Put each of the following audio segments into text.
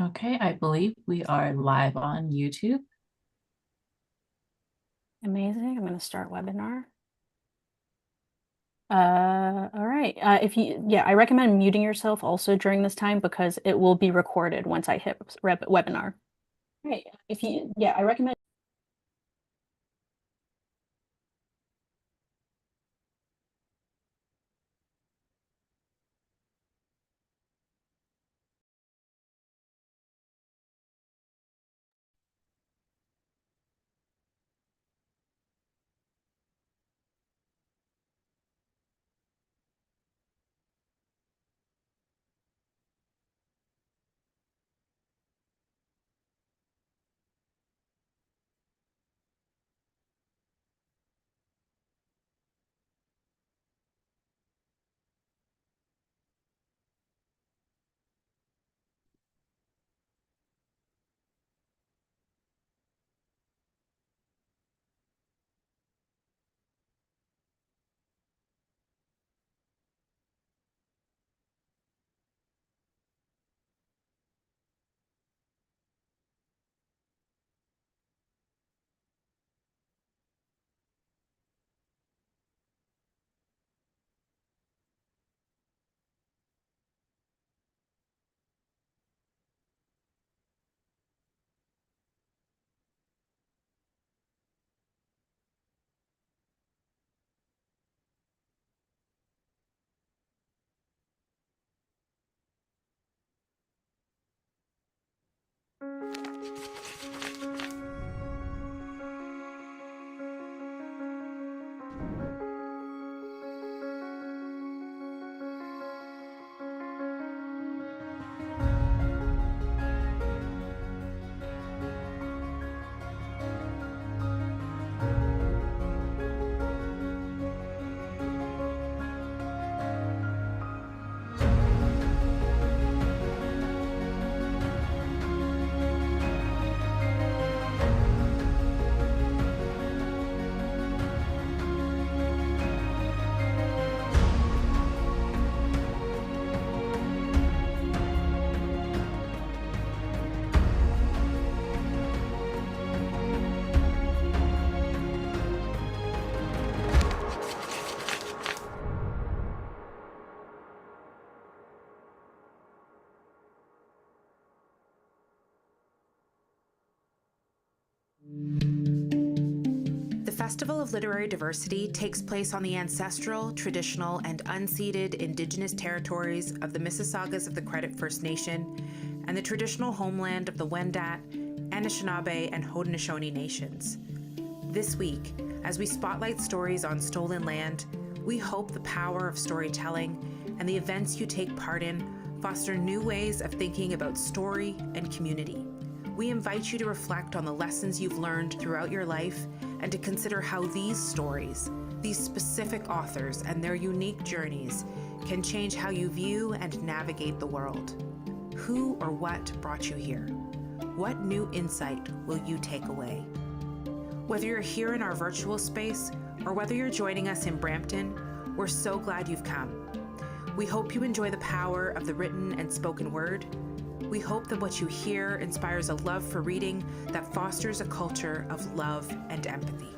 Okay, I believe we are live on YouTube. Amazing. I'm going to start webinar. All right. I recommend muting yourself also during this time because it will be recorded once I hit webinar. Right. I recommend. The Festival of Literary Diversity takes place on the ancestral, traditional, and unceded Indigenous territories of the Mississaugas of the Credit First Nation and the traditional homeland of the Wendat, Anishinaabe, and Haudenosaunee nations. This week, as we spotlight stories on stolen land, we hope the power of storytelling and the events you take part in foster new ways of thinking about story and community. We invite you to reflect on the lessons you've learned throughout your life and to consider how these stories, these specific authors and their unique journeys can change how you view and navigate the world. Who or what brought you here? What new insight will you take away? Whether you're here in our virtual space or whether you're joining us in Brampton, we're so glad you've come. We hope you enjoy the power of the written and spoken word. We hope that what you hear inspires a love for reading that fosters a culture of love and empathy.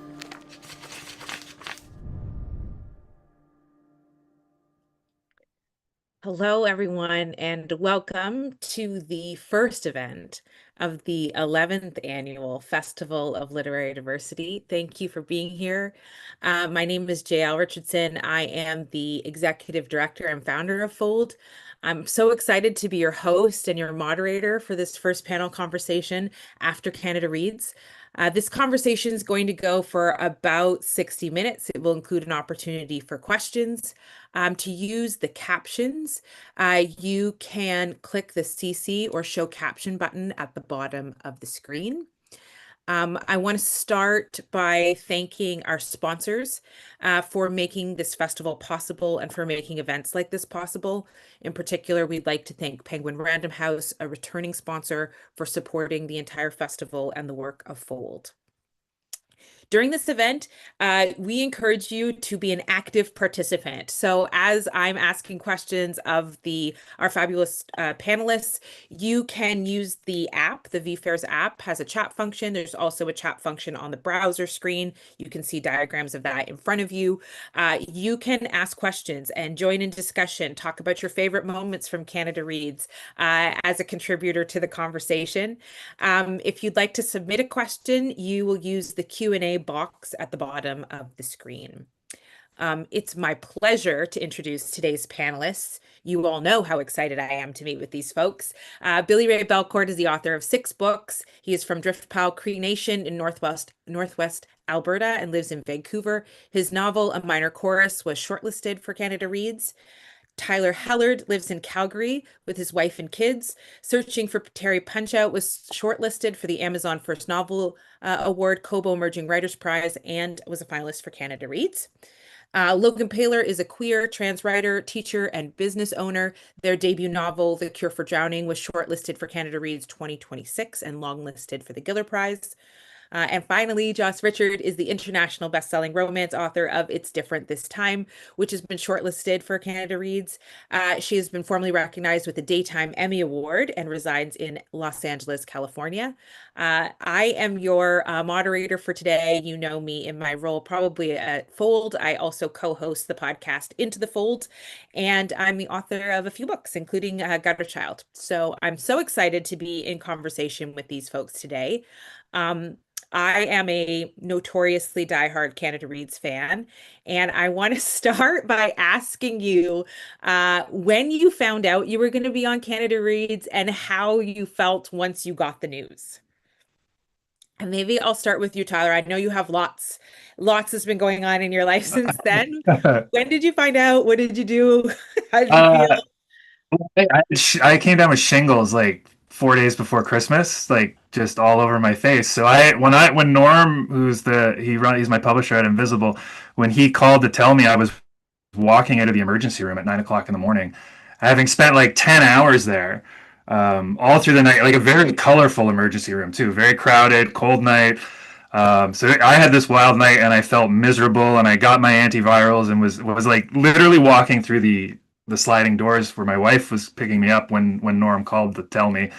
Hello, everyone, and welcome to the first event of the 11th Annual Festival of Literary Diversity. Thank you for being here. My name is Jael Richardson. I am the Executive Director and founder of Fold. I'm so excited to be your host and your moderator for this first panel conversation after Canada Reads. This conversation is going to go for about 60 minutes. It will include an opportunity for questions. To use the captions, you can click the CC or show caption button at the bottom of the screen. I want to start by thanking our sponsors for making this festival possible and for making events like this possible. In particular, we'd like to thank Penguin Random House, a returning sponsor, for supporting the entire festival and the work of Fold. During this event, we encourage you to be an active participant. So as I'm asking questions of our fabulous panelists, you can use the app. The VFairs app has a chat function. There's also a chat function on the browser screen. You can see diagrams of that in front of you. You can ask questions and join in discussion, talk about your favorite moments from Canada Reads as a contributor to the conversation. If you'd like to submit a question, you will use the Q&A box at the bottom of the screen. It's my pleasure to introduce today's panelists. You all know how excited I am to meet with these folks. Billy Ray Belcourt is the author of 6 books. He is from Driftplow Cree Nation in Northwest Alberta and lives in Vancouver. His novel, A Minor Chorus, was shortlisted for Canada Reads. Tyler Hellard lives in Calgary with his wife and kids. Searching for Terry Punchout was shortlisted for the Amazon First Novel Award, Kobo Emerging Writers Prize, and was a finalist for Canada Reads. Logan Paler is a queer trans writer, teacher, and business owner. Their debut novel, The Cure for Drowning, was shortlisted for Canada Reads 2026 and longlisted for the Giller Prize. And finally, Jael Richardson is the international best-selling romance author of It's Different This Time, which has been shortlisted for Canada Reads. She has been formally recognized with the Daytime Emmy Award and resides in Los Angeles, California. I am your moderator for today. You know me in my role probably at Fold. I also co-host the podcast Into the Fold, and I'm the author of a few books, including Gutter Child. So I'm so excited to be in conversation with these folks today. I am a notoriously diehard Canada Reads fan, and I want to start by asking you when you found out you were going to be on Canada Reads and how you felt once you got the news. And maybe I'll start with you, Tyler. I know you have lots has been going on in your life since then. When did you find out? What did you do? How did you feel? I came down with shingles like 4 days before Christmas, like just all over my face. So when Norm, he's my publisher at Invisible, when he called to tell me, I was walking out of the emergency room at 9 o'clock in the morning, having spent like 10 hours there, all through the night, like a very colorful emergency room too, very crowded, cold night. So I had this wild night and I felt miserable, and I got my antivirals and was like literally walking through the sliding doors where my wife was picking me up when Norm called to tell me.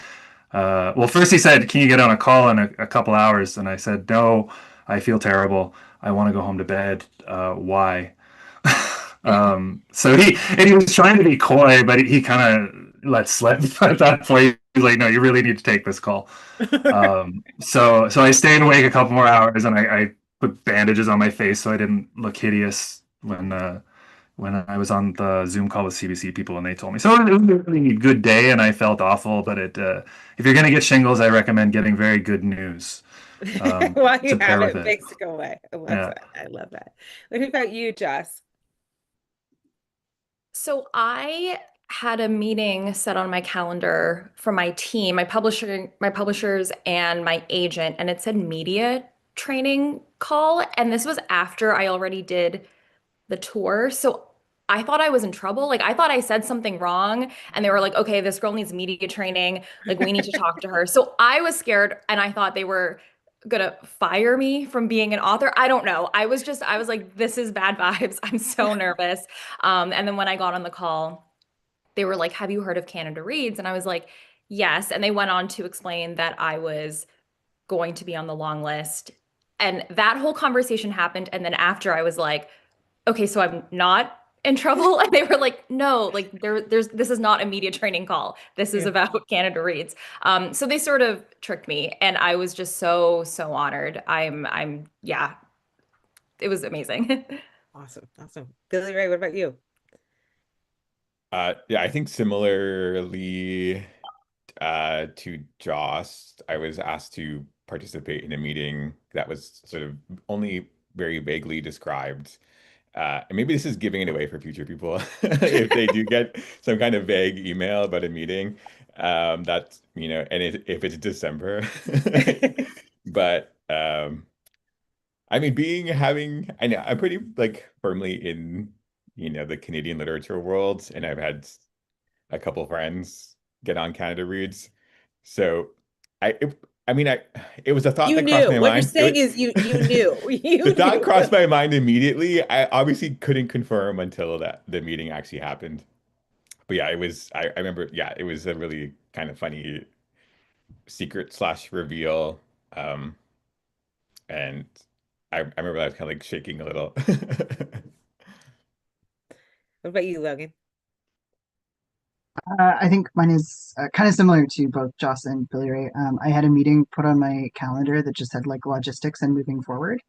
Well, first he said, "Can you get on a call in a couple hours?" And I said, "No, I feel terrible. I want to go home to bed. Why?" So he was trying to be coy, but he kind of let slip at that point. He was like, "No, you really need to take this call." So I stayed awake a couple more hours, and I put bandages on my face so I didn't look hideous when I was on the Zoom call with CBC people, and they told me. So it was a really good day, and I felt awful. But if you're going to get shingles, I recommend getting very good news. While you have it, it. makes it go away. I love that. I love that. What about you, Joss? So I had a meeting set on my calendar for my team, my publishers and my agent, and it said media training call. And this was after I already did the tour. So I thought I was in trouble. Like I thought I said something wrong, and they were like, okay, this girl needs media training. Like we need to talk to her. So I was scared, and I thought they were gonna fire me from being an author. I don't know. I was like, this is bad vibes. I'm so nervous. And then when I got on the call, they were like, have you heard of Canada Reads? And I was like, yes. And they went on to explain that I was going to be on the long list. And that whole conversation happened. And then after I was like, okay, so I'm not in trouble. And they were like, no, like this is not a media training call. This is about Canada Reads. So they sort of tricked me, and I was just so honored. Yeah, it was amazing. Awesome. Billy Ray, what about you? Yeah, I think similarly to Joss, I was asked to participate in a meeting that was sort of only very vaguely described. And maybe this is giving it away for future people if they do get some kind of vague email about a meeting. That's, and if it's December. But I mean, I know I'm pretty like firmly in, the Canadian literature world, and I've had a couple friends get on Canada Reads. So I mean, it was a thought You that crossed knew. my What you're mind. saying is you knew. The You thought knew. crossed my mind immediately. I obviously couldn't confirm until the meeting actually happened. But yeah, it was. I remember. Yeah, it was a really kind of funny secret slash reveal. Um, and I remember I was kind of like shaking a little. What about you, Logan? I think mine is kind of similar to both Joss and Billy Ray. I had a meeting put on my calendar that just had like logistics and moving forward.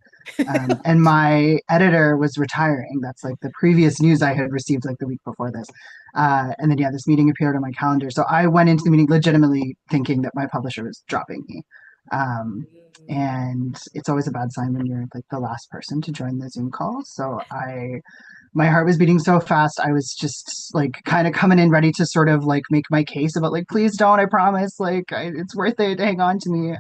And my editor was retiring. That's like the previous news I had received like the week before this. And then, yeah, this meeting appeared on my calendar. So I went into the meeting legitimately thinking that my publisher was dropping me. And it's always a bad sign when you're like the last person to join the Zoom call. So my heart was beating so fast. I was just like kind of coming in ready to sort of like make my case about like, please don't, I promise, like it's worth it, hang on to me.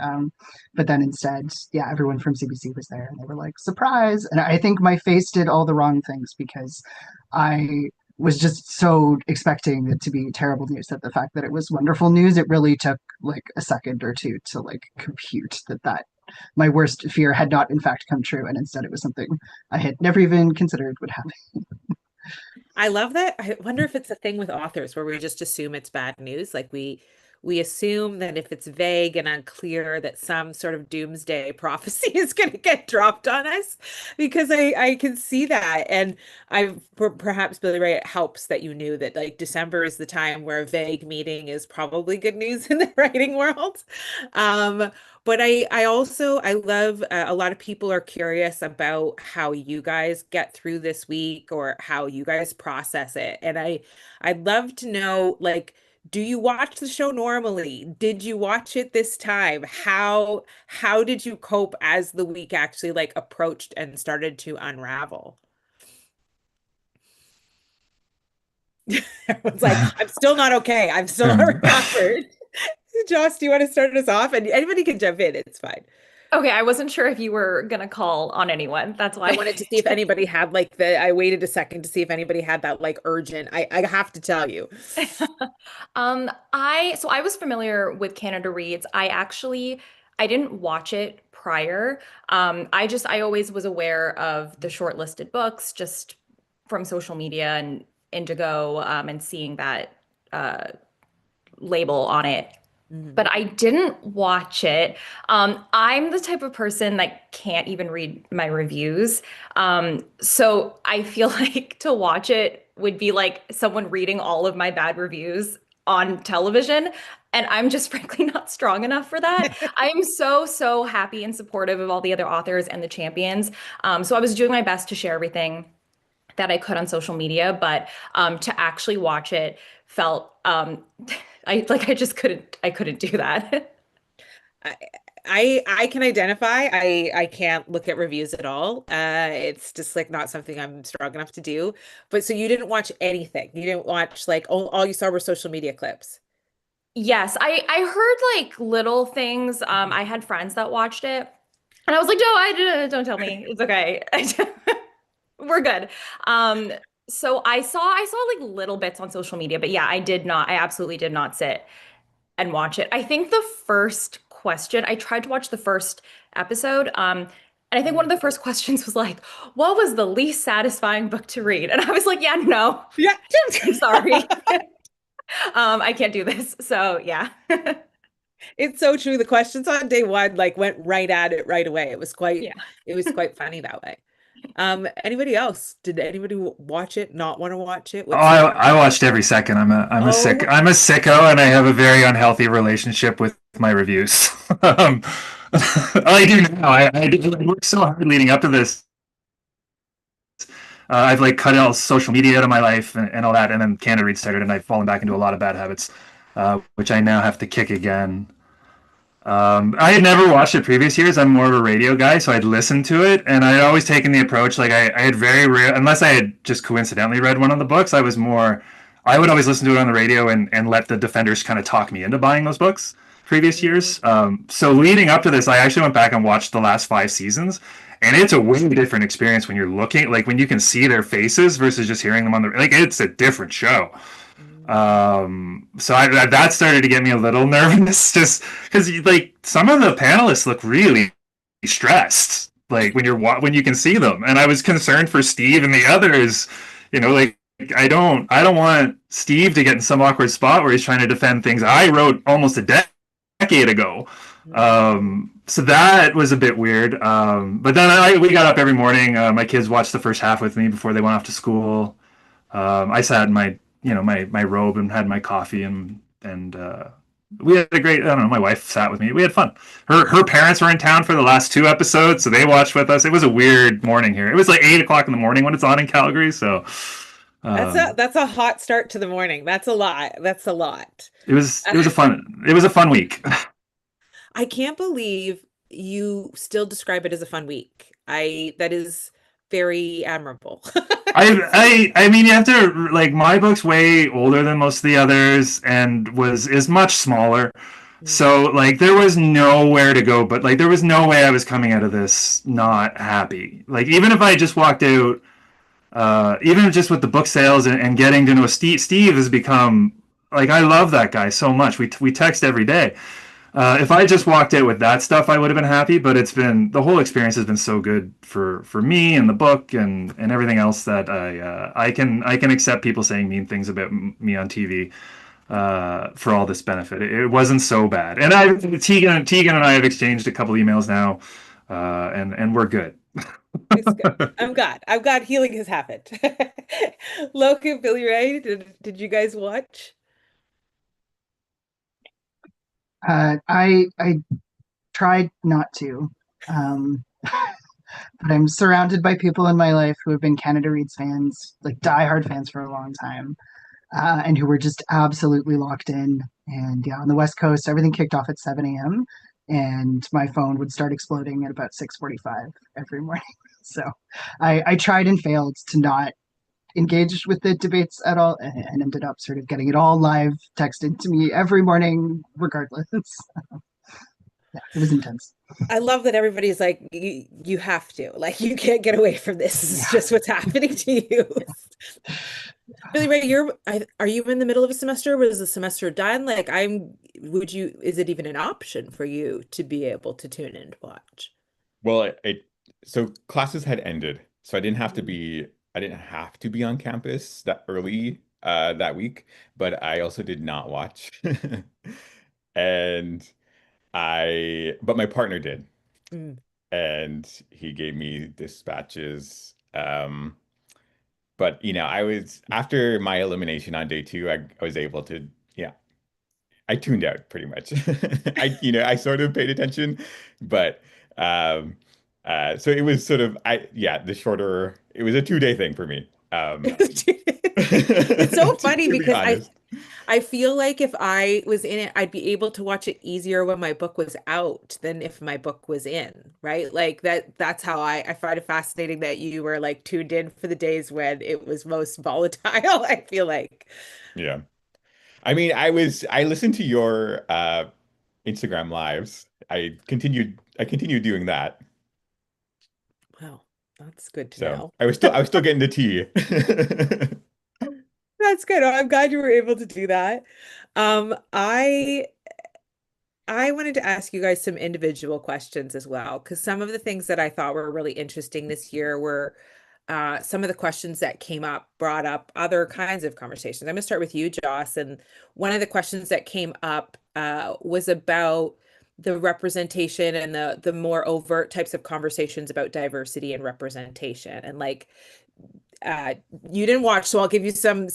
But then instead, yeah, everyone from CBC was there and they were like, surprise. And I think my face did all the wrong things because I was just so expecting it to be terrible news that the fact that it was wonderful news, it really took like a second or two to like compute that my worst fear had not in fact come true, and instead it was something I had never even considered would happen. I love that. I wonder if it's a thing with authors where we just assume it's bad news. Like we assume that if it's vague and unclear that some sort of doomsday prophecy is going to get dropped on us, because I can see that. And perhaps Billy Ray, it helps that you knew that like December is the time where a vague meeting is probably good news in the writing world. But I also I love a lot of people are curious about how you guys get through this week or how you guys process it. And I'd love to know, like, do you watch the show normally? Did you watch it this time? How did you cope as the week actually like approached and started to unravel? Everyone's like, I'm still not okay. I'm still not recovered. Joss, do you want to start us off? And anybody can jump in. It's fine. Okay, I wasn't sure if you were gonna call on anyone. That's why I wanted to see if anybody had like I waited a second to see if anybody had that like urgent. I have to tell you. I was familiar with Canada Reads. I didn't watch it prior. I always was aware of the shortlisted books just from social media and Indigo, and seeing that label on it. But I didn't watch it. I'm the type of person that can't even read my reviews. So I feel like to watch it would be like someone reading all of my bad reviews on television. And I'm just frankly not strong enough for that. I'm so happy and supportive of all the other authors and the champions. So I was doing my best to share everything that I could on social media, but to actually watch it felt I couldn't do that. I can identify. I can't look at reviews at all. It's just like not something I'm strong enough to do. But so you didn't watch anything. You didn't watch like all you saw were social media clips. Yes, I heard like little things. I had friends that watched it, and I was like, no, don't tell me. It's okay. We're good. So I saw like little bits on social media, but yeah, I absolutely did not sit and watch it. I think the first question, I tried to watch the first episode, and I think one of the first questions was like, what was the least satisfying book to read? And I was like, yeah, no. Yeah. I'm sorry. I can't do this. So yeah. It's so true. The questions on day one like went right at it right away. It was quite Yeah. it was quite funny that way. Anybody else? Did anybody watch it, not want to watch it? Oh, I watched every second. I'm a sicko, and I have a very unhealthy relationship with my reviews. I do now. I worked so hard leading up to this. I've like cut all social media out of my life and all that, and then Canada Read started, and I've fallen back into a lot of bad habits, which I now have to kick again. I had never watched it previous years. I'm more of a radio guy, so I'd listened to it, and I'd always taken the approach like I had very rare, unless I had just coincidentally read one of the books. I would always listen to it on the radio and let the defenders kind of talk me into buying those books previous years. So leading up to this, I actually went back and watched the last 5 seasons, and it's a way different experience when you're looking, like when you can see their faces versus just hearing them on the, like it's a different show. So that started to get me a little nervous, just because like some of the panelists look really stressed, like when you can see them, and I was concerned for Steve and the others. Like I don't want Steve to get in some awkward spot where he's trying to defend things I wrote almost a decade ago. So that was a bit weird. But then we got up every morning. My kids watched the first half with me before they went off to school. I sat in my robe and had my coffee, and we had a great. I don't know. My wife sat with me. We had fun. Her parents were in town for the last 2 episodes, so they watched with us. It was a weird morning here. It was like 8 o'clock in the morning when it's on in Calgary. So that's a hot start to the morning. That's a lot. That's a lot. It was a fun week. I can't believe you still describe it as a fun week. That is very admirable. I mean, you have to, like, my book's way older than most of the others and is much smaller. So like there was nowhere to go, but like there was no way I was coming out of this not happy. Like even if I just walked out, even just with the book sales and getting to know Steve has become, like, I love that guy so much. We text every day. If I just walked out with that stuff, I would have been happy. But the whole experience has been so good for me and the book and everything else that I can accept people saying mean things about me on TV for all this benefit. It wasn't so bad. And Tegan and I have exchanged a couple emails now, and we're good. It's good. I'm glad healing has happened. Loki, Billy Ray, did you guys watch? I tried not to, but I'm surrounded by people in my life who have been Canada Reads fans, like diehard fans for a long time, and who were just absolutely locked in. And yeah, on the West Coast, everything kicked off at 7 a.m. and my phone would start exploding at about 6:45 every morning. So I tried and failed to not engage with the debates at all, and ended up sort of getting it all live texted to me every morning, regardless. Yeah, it was intense. I love that everybody's like, you have to, like, you can't get away from this. This is just what's happening to you. Billy Ray, are you in the middle of a semester? Was the semester done? Like, is it even an option for you to be able to tune in to watch? Well, so classes had ended, so I didn't have to be on campus that early that week, but I also did not watch. And but my partner did. And he gave me dispatches. But after my elimination on day 2, I was able to, I tuned out pretty much. I sort of paid attention, but so it was sort of it was a 2-day thing for me. It's so funny to be because honest. I feel like if I was in it, I'd be able to watch it easier when my book was out than if my book was in, right? Like that's how I find it fascinating that you were like tuned in for the days when it was most volatile, I feel like. Yeah. I mean, I listened to your Instagram lives. I continued doing that. Wow, that's good to So know. I was still getting the tea. That's good. I'm glad you were able to do that. I wanted to ask you guys some individual questions as well, because some of the things that I thought were really interesting this year were some of the questions that brought up other kinds of conversations. I'm going to start with you, Joss. And one of the questions that came up was about the representation and the more overt types of conversations about diversity and representation. And like, you didn't watch, so I'll give you some,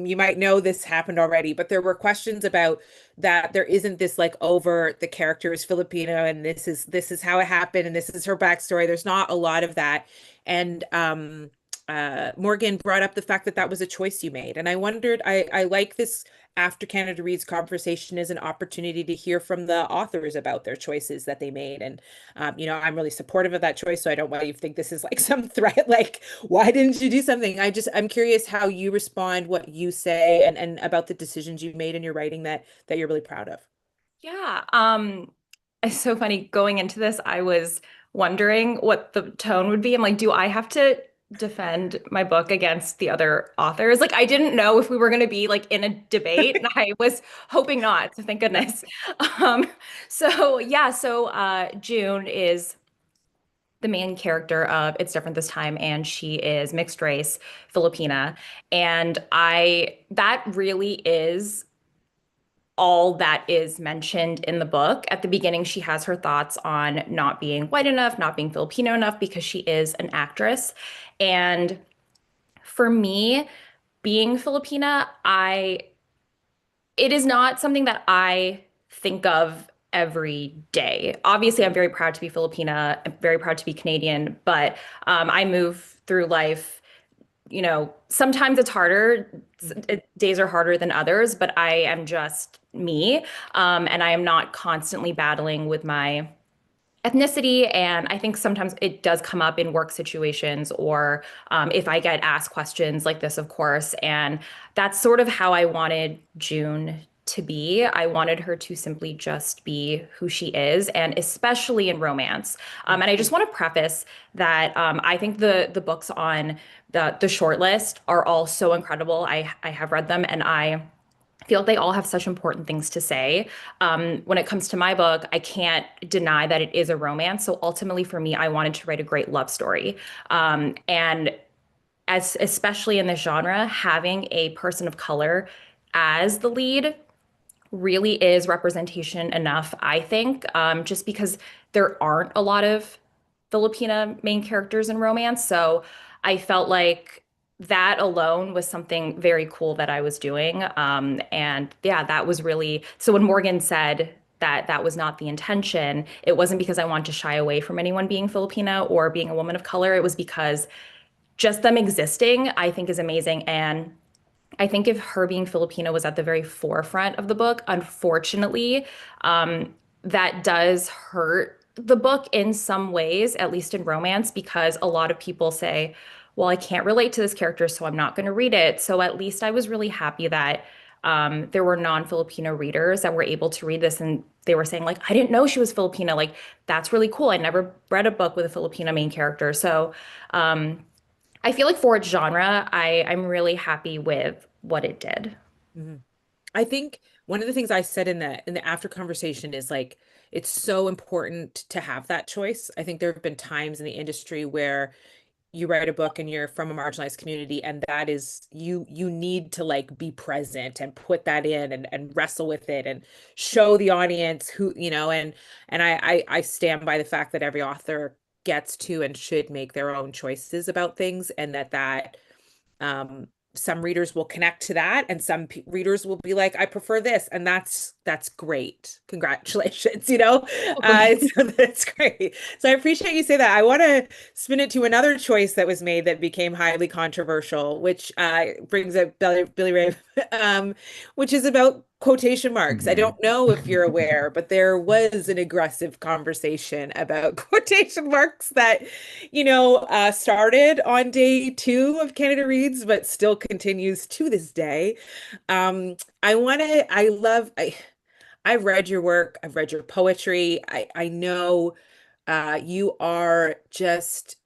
you might know this happened already, but there were questions about that there isn't this like overt, the character is Filipino and this is how it happened and this is her backstory. There's not a lot of that. And Morgan brought up the fact that was a choice you made. And I wondered, I like this After Canada Reads conversation as an opportunity to hear from the authors about their choices that they made. And, I'm really supportive of that choice. So I don't want you to think this is like some threat, like, why didn't you do something? I'm curious how you respond, what you say, and about the decisions you made in your writing that you're really proud of. Yeah. It's so funny going into this. I was wondering what the tone would be. I'm like, do I have to defend my book against the other authors. Like I didn't know if we were going to be like in a debate, and I was hoping not, so thank goodness. Um, so June is the main character of It's Different This Time, and she is mixed race, Filipina. And that really is all that is mentioned in the book. At the beginning, she has her thoughts on not being white enough, not being Filipino enough because she is an actress. And for me, being Filipina, it is not something that I think of every day. Obviously, I'm very proud to be Filipina. I'm very proud to be Canadian, but I move through life. Sometimes it's harder. Days are harder than others, but I am just me. And I am not constantly battling with my ethnicity. And I think sometimes it does come up in work situations or if I get asked questions like this, of course. And that's sort of how I wanted June to be. I wanted her to simply just be who she is, and especially in romance. And I just want to preface that I think the books on the short list are all so incredible. I have read them, and I feel like they all have such important things to say. When it comes to my book, I can't deny that it is a romance. So ultimately, for me, I wanted to write a great love story. And especially in this genre, having a person of color as the lead really is representation enough, I think, just because there aren't a lot of Filipina main characters in romance. So I felt like that alone was something very cool that I was doing. And yeah, that was really so when Morgan said that that was not the intention, it wasn't because I wanted to shy away from anyone being Filipina or being a woman of color. It was because just them existing, I think, is amazing. And I think if her being Filipino was at the very forefront of the book, unfortunately, that does hurt the book in some ways, at least in romance, because a lot of people say, well, I can't relate to this character, so I'm not going to read it. So at least I was really happy that there were non-Filipino readers that were able to read this, and they were saying, like, I didn't know she was Filipina. Like, that's really cool. I never read a book with a Filipina main character. So I feel like for its genre, I'm really happy with what it did. Mhm. I think one of the things I said in the after conversation is like it's so important to have that choice. I think there have been times in the industry where you write a book and you're from a marginalized community, and that is you need to like be present and put that in and wrestle with it and show the audience who, and I stand by the fact that every author gets to and should make their own choices about things, and that um some readers will connect to that, and some readers will be like, I prefer this, and that's great. Congratulations, so that's great. So I appreciate you say that. I want to spin it to another choice that was made that became highly controversial, which brings up Billy Ray, which is about quotation marks. I Mhm. don't know if you're aware, but there was an aggressive conversation about quotation marks that started on day 2 of Canada Reads, but still continues to this day. I've read your work, I've read your poetry. I know you are just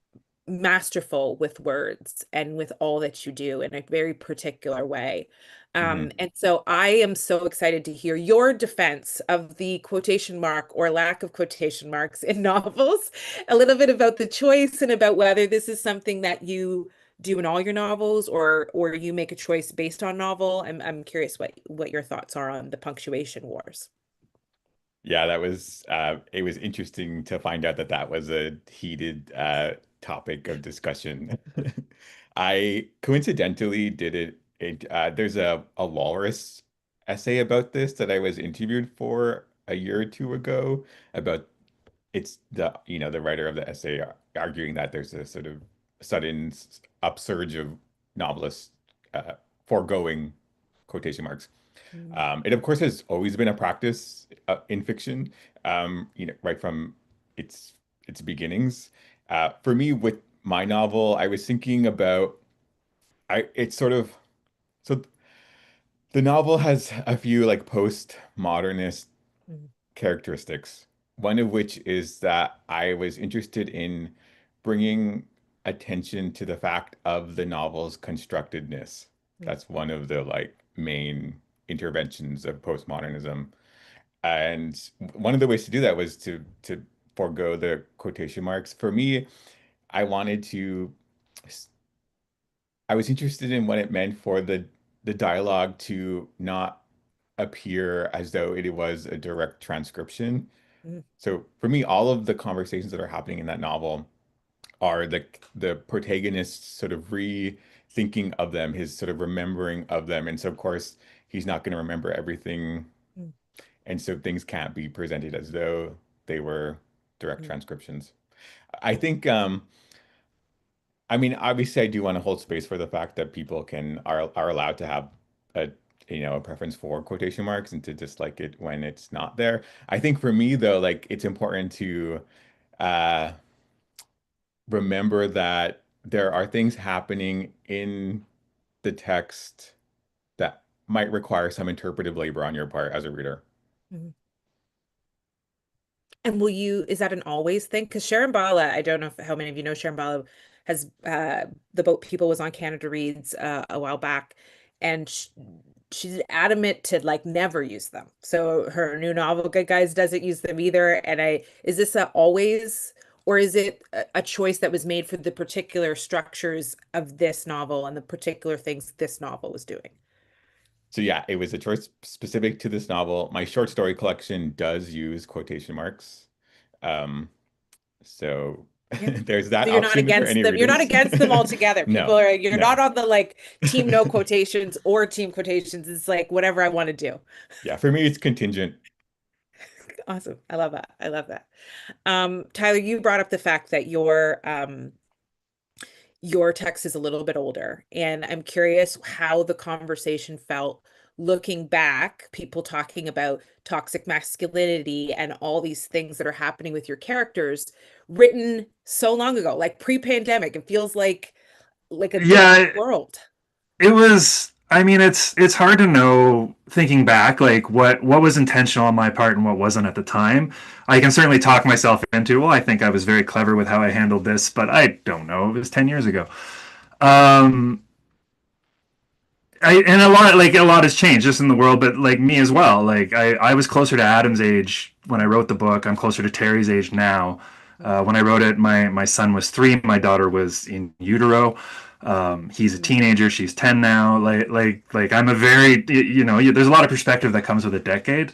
masterful with words and with all that you do in a very particular way. Mhm. And so I am so excited to hear your defense of the quotation mark or lack of quotation marks in novels, a little bit about the choice and about whether this is something that you do in all your novels or you make a choice based on novel. I'm curious what your thoughts are on the punctuation wars. Yeah, that was it was interesting to find out that that was a heated topic of discussion. I coincidentally did there's a Walrus essay about this that I was interviewed for a year or two ago about it's the writer of the essay arguing that there's a sort of sudden upsurge of novelists foregoing quotation marks. Mm, It of course has always been a practice in fiction, right from its beginnings. For me, with my novel, I was thinking about it's sort of so the novel has a few like postmodernist mm, characteristics. One of which is that I was interested in bringing attention to the fact of the novel's constructedness. That's one of the like main interventions of postmodernism. And one of the ways to do that was to forego the quotation marks. For me, I wanted to I was interested in what it meant for the dialogue to not appear as though it was a direct transcription. Mm. So for me, all of the conversations that are happening in that novel are the protagonist's sort of rethinking of them, his sort of remembering of them. And so of course he's not going to remember everything. Mm. And so things can't be presented as though they were direct transcriptions. I think I mean, obviously, I do want to hold space for the fact that people are allowed to have a a preference for quotation marks and to dislike it when it's not there. I think for me though, like it's important to uh, remember that there are things happening in the text that might require some interpretive labor on your part as a reader. Mhm. And is that an always thing? Because Sharon Bala, I don't know how many of you know Sharon Bala has The Boat People was on Canada Reads a while back, and she's adamant to like never use them. So her new novel, Good Guys, doesn't use them either. And is this a always, or is it a choice that was made for the particular structures of this novel and the particular things this novel was doing? So yeah, it was a choice specific to this novel. My short story collection does use quotation marks. Um, so Yeah. there's that So you're not option for against any them. You're not readers. against them altogether. No, You're no. not on the like team no quotations or team quotations. It's like whatever I want to do. Yeah, for me, it's contingent. Awesome. I love that. I love that. Tyler, you brought up the fact that your text is a little bit older, and I'm curious how the conversation felt looking back, people talking about toxic masculinity and all these things that are happening with your characters written so long ago, like pre-pandemic. It feels like a Yeah, different world. it was. I mean, it's hard to know thinking back, like what was intentional on my part and what wasn't at the time. I can certainly talk myself into, well, I think I was very clever with how I handled this, but I don't know. It was 10 years ago. Um, and a lot has changed just in the world, but like me as well. Like I was closer to Adam's age when I wrote the book. I'm closer to Terry's age now. When I wrote it, my son was 3, my daughter was in utero. He's a teenager, she's 10 now. Like I'm a very, there's a lot of perspective that comes with a decade.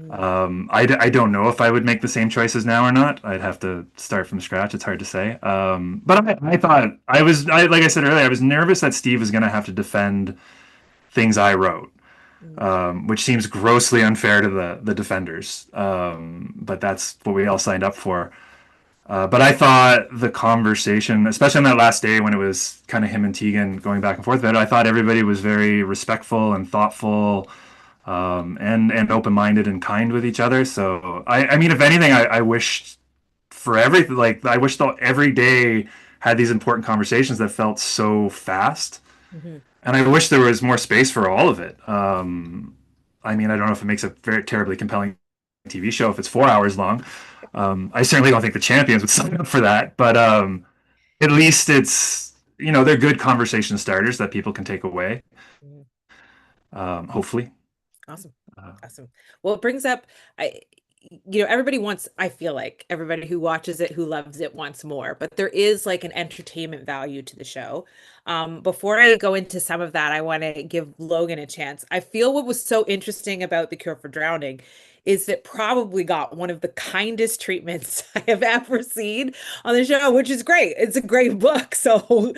I don't know if I would make the same choices now or not. I'd have to start from scratch. It's hard to say. But I thought like I said earlier, I was nervous that Steve was going to have to defend things I wrote, which seems grossly unfair to the defenders. But that's what we all signed up for. But I thought the conversation, especially on that last day when it was kind of him and Tegan going back and forth about it, I thought everybody was very respectful and thoughtful, and open-minded and kind with each other. So I mean, if anything, I wished for everything. Like I wished every day had these important conversations that felt so fast. And I wish there was more space for all of it. I mean, I don't know if it makes a very terribly compelling TV show if it's 4 hours long. I certainly don't think the champions would sign up for that, but at least it's they're good conversation starters that people can take away. Hopefully. Awesome. Awesome. Well, it brings up, everybody wants, I feel like everybody who watches it, who loves it wants more, but there is like an entertainment value to the show. Before I go into some of that, I want to give Logan a chance. I feel what was so interesting about The Cure for Drowning is it probably got one of the kindest treatments I have ever seen on the show, which is great. It's a great book. So,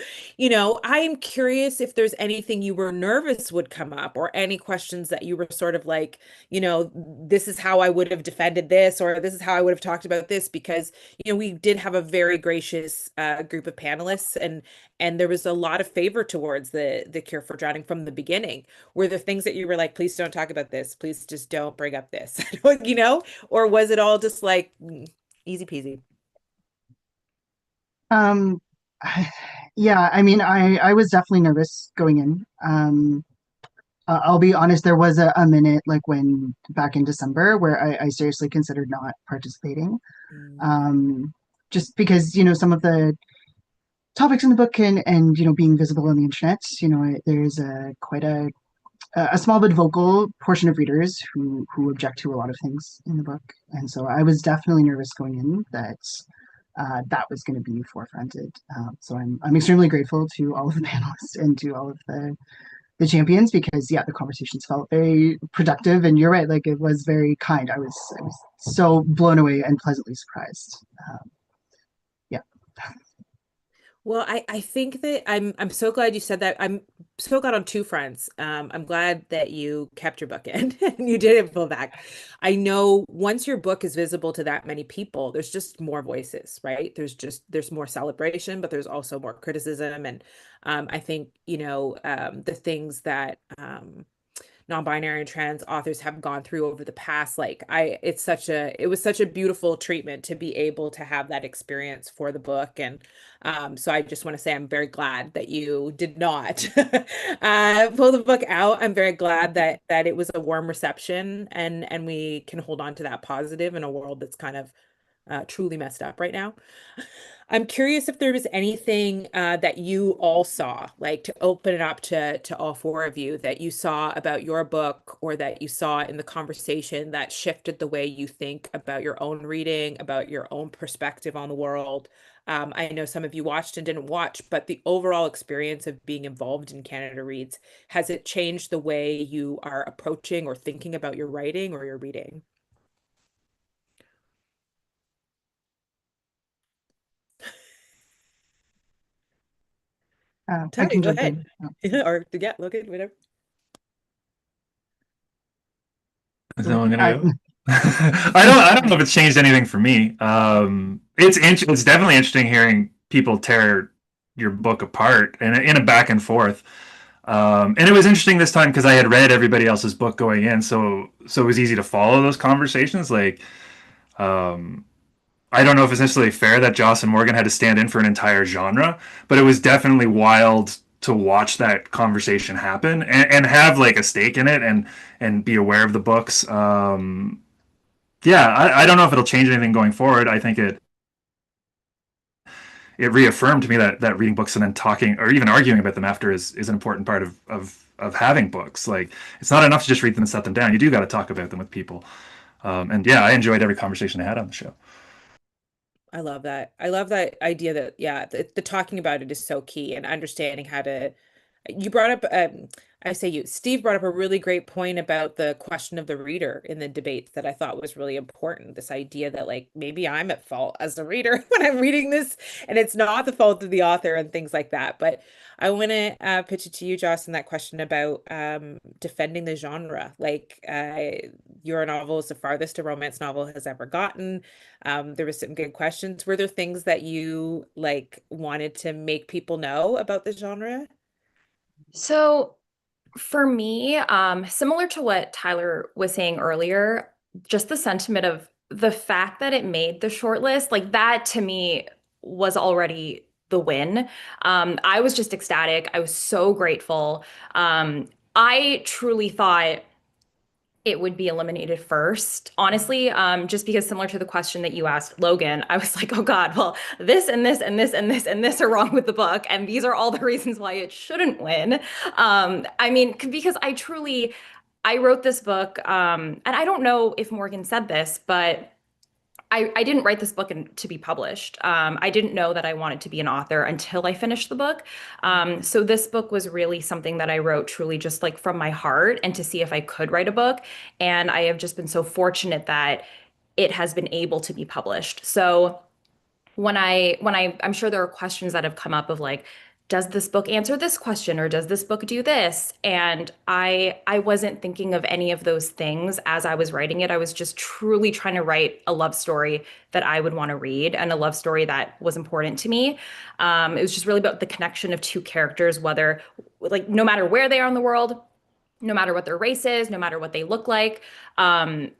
I'm curious if there's anything you were nervous would come up or any questions that you were sort of like, this is how I would have defended this, or this is how I would have talked about this, because, we did have a very gracious group of panelists, and there was a lot of favor towards the Cure for Drowning from the beginning. Were there things that you were like, please don't talk about this, please just don't bring up this, or was it all just like easy peasy? Yeah, I mean, I was definitely nervous going in. I'll be honest, there was a minute like when back in December where I seriously considered not participating. Just because, some of the topics in the book and being visible on the internet. There's quite a small but vocal portion of readers who object to a lot of things in the book, and so I was definitely nervous going in that that was going to be forefronted. So I'm extremely grateful to all of the panelists and to all of the champions, because the conversations felt very productive, and you're right, like it was very kind. I was so blown away and pleasantly surprised. Yeah. Well, I think that I'm so glad you said that. I'm so glad on two fronts. I'm glad that you kept your book in and you didn't pull back. I know once your book is visible to that many people, there's just more voices, right? There's more celebration, but there's also more criticism. And I think, the things that non-binary and trans authors have gone through over the past, it was such a beautiful treatment to be able to have that experience for the book. And so I just want to say I'm very glad that you did not pull the book out. I'm very glad that it was a warm reception, and we can hold on to that positive in a world that's kind of truly messed up right now. I'm curious if there was anything that you all saw, like to open it up to all four of you, that you saw about your book or that you saw in the conversation that shifted the way you think about your own reading, about your own perspective on the world. I know some of you watched and didn't watch, but the overall experience of being involved in Canada Reads, has it changed the way you are approaching or thinking about your writing or your reading? I Tony, can go jump ahead. in. Or yeah, Logan, whatever. Is that one I, gonna go? I don't know if it's changed anything for me. It's definitely interesting hearing people tear your book apart and in a back and forth. And it was interesting this time because I had read everybody else's book going in, so it was easy to follow those conversations. Like, I don't know if it's necessarily fair that Joss and Morgan had to stand in for an entire genre, but it was definitely wild to watch that conversation happen and have like a stake in it and be aware of the books. Yeah, I don't know if it'll change anything going forward. I think it reaffirmed to me that reading books and then talking or even arguing about them after is an important part of having books. Like, it's not enough to just read them and set them down. You do got to talk about them with people. And yeah, I enjoyed every conversation I had on the show. I love that. I love that idea that, yeah, the talking about it is so key, and understanding how to, you brought up, I say you, Steve brought up a really great point about the question of the reader in the debates that I thought was really important. This idea that like maybe I'm at fault as a reader when I'm reading this, and it's not the fault of the author and things like that. But I want to pitch it to you, Joss, in that question about defending the genre. Like, your novel is the farthest a romance novel has ever gotten. There was some good questions. Were there things that you like wanted to make people know about the genre? So for me, similar to what Tyler was saying earlier, just the sentiment of the fact that it made the shortlist, like that to me was already the win. I was just ecstatic. I was so grateful. I truly thought it would be eliminated first, honestly, just because similar to the question that you asked Logan, I was like, oh God, well, this and this and this and this and this are wrong with the book, and these are all the reasons why it shouldn't win. I mean, because I wrote this book, and I don't know if Morgan said this, but I didn't write this book to be published. I didn't know that I wanted to be an author until I finished the book. So this book was really something that I wrote truly just like from my heart and to see if I could write a book. And I have just been so fortunate that it has been able to be published. So I'm sure there are questions that have come up of like, does this book answer this question or does this book do this? And I wasn't thinking of any of those things as I was writing it. I was just truly trying to write a love story that I would want to read and a love story that was important to me. It was just really about the connection of two characters, whether like no matter where they are in the world, no matter what their race is, no matter what they look like.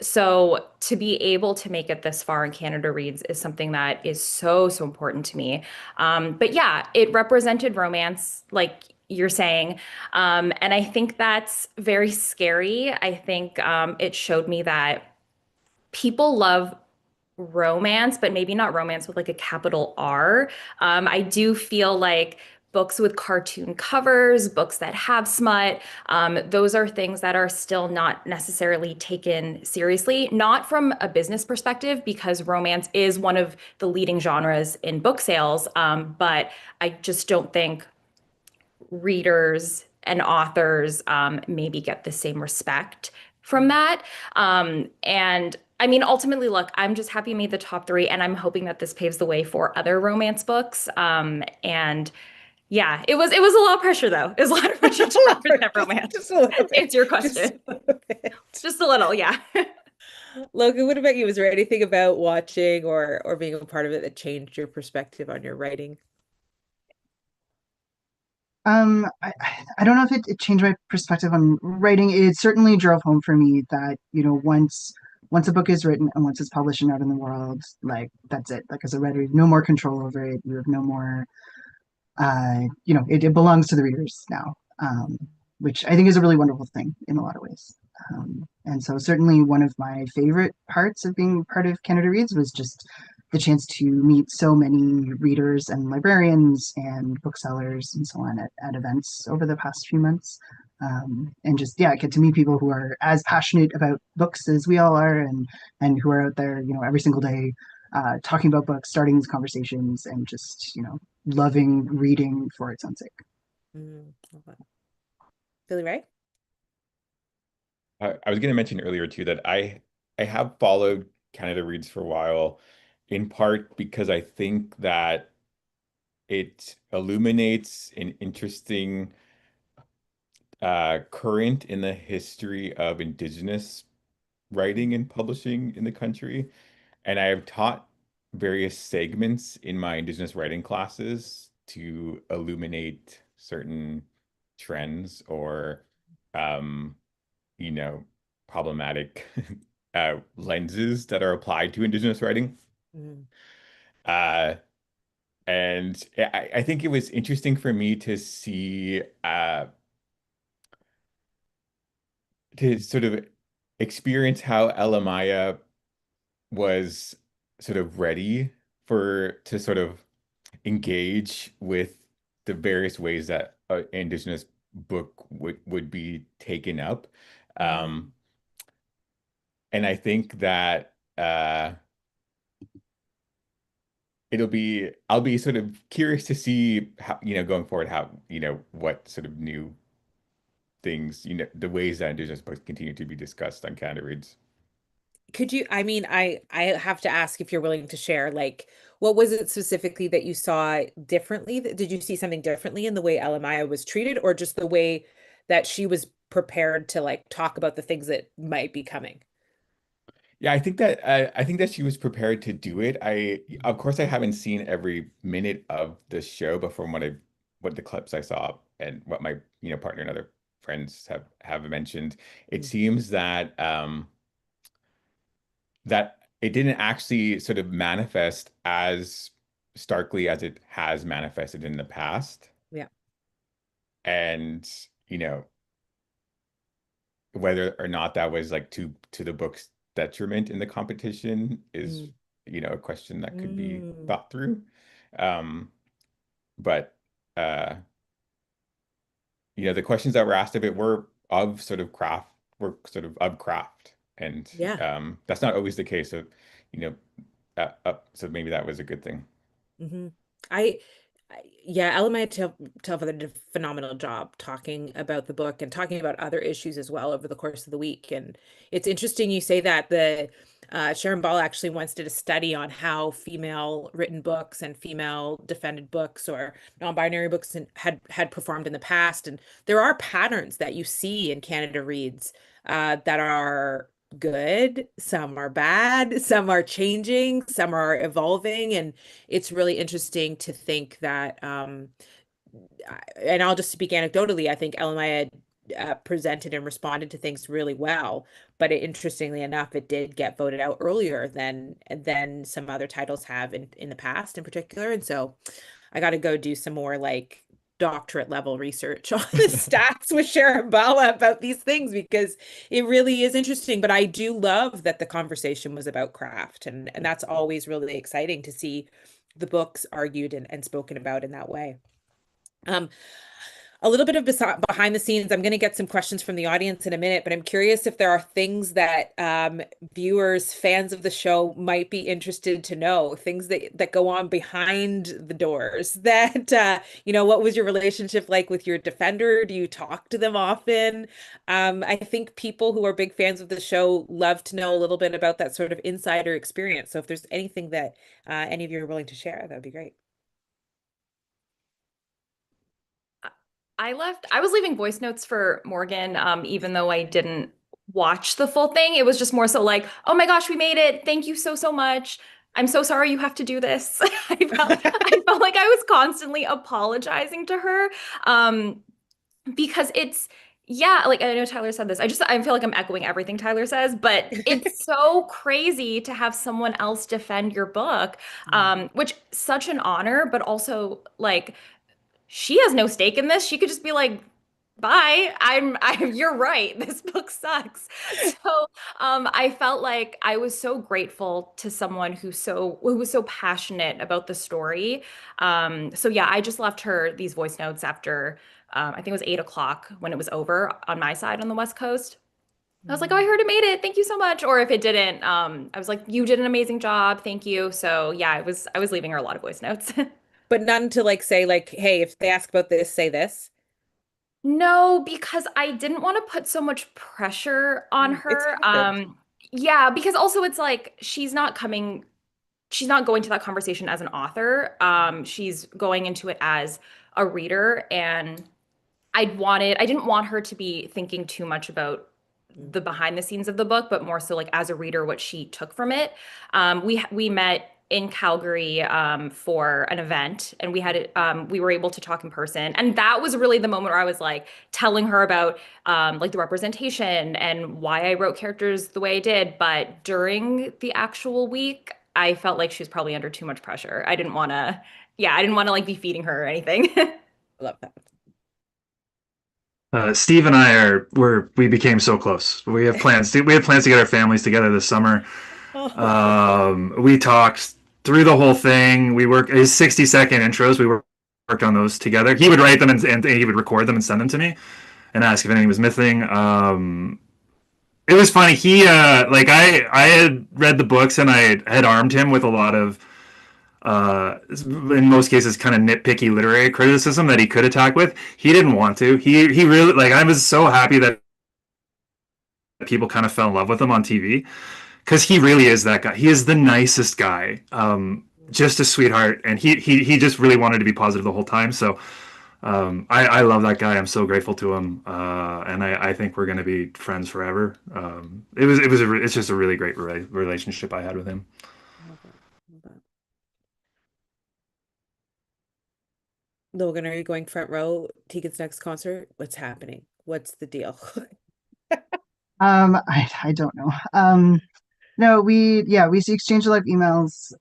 So to be able to make it this far in Canada Reads is something that is so, so important to me. But yeah, it represented romance, like you're saying. And I think that's very scary. I think it showed me that people love romance, but maybe not romance with like a capital R. I do feel like books with cartoon covers, books that have smut, those are things that are still not necessarily taken seriously, not from a business perspective, because romance is one of the leading genres in book sales. But I just don't think readers and authors maybe get the same respect from that. And I mean, ultimately, look, I'm just happy I made the top three, and I'm hoping that this paves the way for other romance books. And yeah, it was a lot of pressure though. It was a lot of pressure to represent romance. Just a little To bit. answer your Just question. a little bit. Just a little, yeah. Logan, what about you? Was there anything about watching or being a part of it that changed your perspective on your writing? I don't know if it changed my perspective on writing. It certainly drove home for me that, once a book is written and once it's published and out in the world, like that's it. Like as a writer, you have no more control over it. You have no more it belongs to the readers now, which I think is a really wonderful thing in a lot of ways. And so certainly one of my favorite parts of being part of Canada Reads was just the chance to meet so many readers and librarians and booksellers and so on at events over the past few months. And just, yeah, get to meet people who are as passionate about books as we all are, and who are out there, every single day, talking about books, starting these conversations, and just, loving reading for its own sake. Okay. Billy Ray? I was going to mention earlier too that I have followed Canada Reads for a while, in part because I think that it illuminates an interesting current in the history of Indigenous writing and publishing in the country. And I have taught various segments in my Indigenous writing classes to illuminate certain trends or, um, you know, problematic lenses that are applied to Indigenous writing. Mm. Uh, and I think it was interesting for me to sort of experience how Elamaya was sort of ready to sort of engage with the various ways that an Indigenous book would be taken up. Um, and I think that I'll be sort of curious to see how, going forward, how, what sort of new things, the ways that Indigenous books continue to be discussed on Canada Reads. Could you, I mean, I have to ask if you're willing to share, like, what was it specifically that you saw differently? Did you see something differently in the way Elamaya was treated, or just the way that she was prepared to like talk about the things that might be coming? Yeah, I think that she was prepared to do it. Of course, I haven't seen every minute of the show, but from what the clips I saw and what my partner and other friends have mentioned, it seems that that it didn't actually sort of manifest as starkly as it has manifested in the past. Yeah. And whether or not that was like to the book's detriment in the competition is a question that could be thought through. But the questions that were asked of it were sort of of craft, and Yeah. that's not always the case of so maybe that was a good thing. Mm-hmm. I, yeah, Elamaya Telfather did a phenomenal job talking about the book and talking about other issues as well over the course of the week. And it's interesting you say that the Sharon Ball actually once did a study on how female written books and female defended books or non-binary books had performed in the past. And there are patterns that you see in Canada Reads that are good, some are bad, some are changing, some are evolving, and it's really interesting to think that and I'll just speak anecdotally, I think Elamaya presented and responded to things really well, but interestingly enough, it did get voted out earlier than some other titles have in the past in particular. And so I got to go do some more like doctorate level research on the stats with Sharabala about these things because it really is interesting. But I do love that the conversation was about craft, and that's always really exciting to see the books argued and spoken about in that way. A little bit of behind the scenes. I'm going to get some questions from the audience in a minute, but I'm curious if there are things that viewers, fans of the show might be interested to know, things that go on behind the doors that, what was your relationship like with your defender? Do you talk to them often? I think people who are big fans of the show love to know a little bit about that sort of insider experience. So if there's anything that any of you are willing to share, that would be great. I was leaving voice notes for Morgan, even though I didn't watch the full thing. It was just more so like, oh my gosh, we made it. Thank you so, so much. I'm so sorry you have to do this. I felt like I was constantly apologizing to her. Because yeah, like I know Tyler said this. I feel like I'm echoing everything Tyler says, but it's so crazy to have someone else defend your book, which such an honor, but also like she has no stake in this. She could just be like, bye. You're right. This book sucks. So, I felt like I was so grateful to someone who was so passionate about the story. So yeah, I just left her these voice notes after, I think it was 8 o'clock when it was over on my side on the West Coast. I was like, oh, I heard it made it. Thank you so much. Or if it didn't, I was like, you did an amazing job. Thank you. So yeah, I was leaving her a lot of voice notes. But none to like say like, hey, if they ask about this, say this. No, because I didn't want to put so much pressure on It's her. hard. Yeah, because also it's like she's not going to that conversation as an author. She's going into it as a reader, and I didn't want her to be thinking too much about the behind the scenes of the book, but more so like as a reader, what she took from it. We met in Calgary for an event, and we were able to talk in person, and that was really the moment where I was like telling her about like the representation and why I wrote characters the way I did. But during the actual week, I felt like she was probably under too much pressure. I didn't want to like be feeding her or anything. I love that. Steve and we became so close. We have plans to get our families together this summer. We talked through the whole thing. We worked his 60-second intros. Worked on those together. He would write them and he would record them and send them to me and ask if anything was missing. It was funny. He I had read the books and I had armed him with a lot of in most cases kind of nitpicky literary criticism that he could attack with. He didn't want to. He really like I was so happy that people kind of fell in love with him on TV because he really is that guy. He is the nicest guy. Just a sweetheart, and he just really wanted to be positive the whole time. So I love that guy. I'm so grateful to him, and I think we're going to be friends forever. It's just a really great relationship I had with him. Love that. Love that. Logan, are you going front row? Tegan's next concert? What's happening? What's the deal? I don't know. No, we exchanged a lot of emails,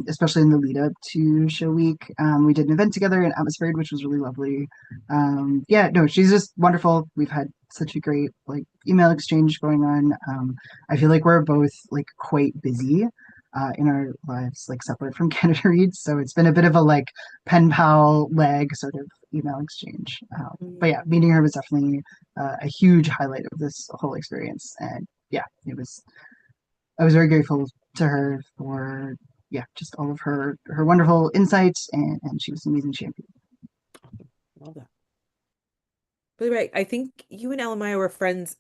especially in the lead up to show week. We did an event together in Atmosphere, which was really lovely. Yeah, no, she's just wonderful. We've had such a great like email exchange going on. I feel like we're both like quite busy in our lives, like separate from Canada Reads. So it's been a bit of a like pen pal leg sort of email exchange. But yeah, meeting her was definitely a huge highlight of this whole experience. And yeah, I was very grateful to her for yeah, just all of her wonderful insights, and she was an amazing champion. Love that. Really right. I think you and Elamaya were friends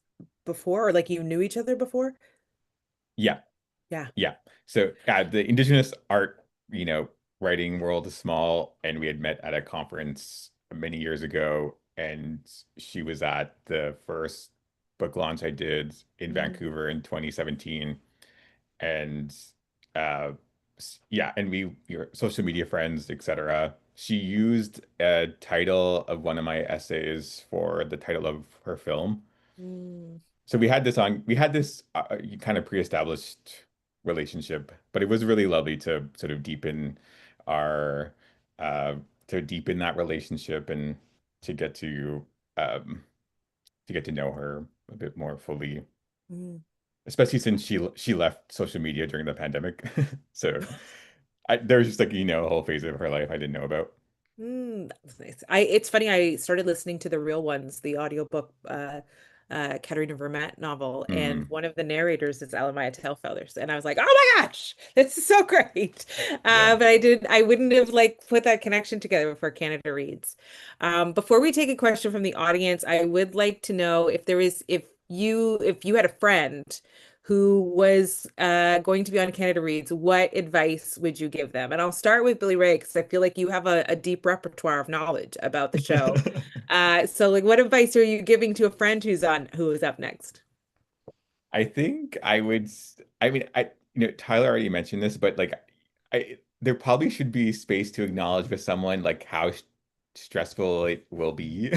before, or like you knew each other before. Yeah. Yeah. Yeah. So the Indigenous art, writing world is small, and we had met at a conference many years ago, and she was at the first book launch I did in Vancouver in 2017. And yeah, and we were social media friends, etc. She used a title of one of my essays for the title of her film. Mm. So we had this kind of pre-established relationship, but it was really lovely to sort of deepen our to deepen that relationship and to get to know her a bit more fully, Mm. especially since she left social media during the pandemic. So there was just like, a whole phase of her life I didn't know about. That was nice. It's funny, I started listening to The Real Ones, the audiobook, Katerina Vermette novel, and Mm. one of the narrators is Alamaya Tailfeathers, and I was like, oh my gosh, this is so great. Yeah. But I wouldn't have like put that connection together before Canada Reads. Before we take a question from the audience, I would like to know if you had a friend who was going to be on Canada Reads, what advice would you give them? And I'll start with Billy Ray because I feel like you have a deep repertoire of knowledge about the show. So like, what advice are you giving to a friend who is up next? I think I would. I mean, Tyler already mentioned this, but like, there probably should be space to acknowledge with someone like how stressful it will be,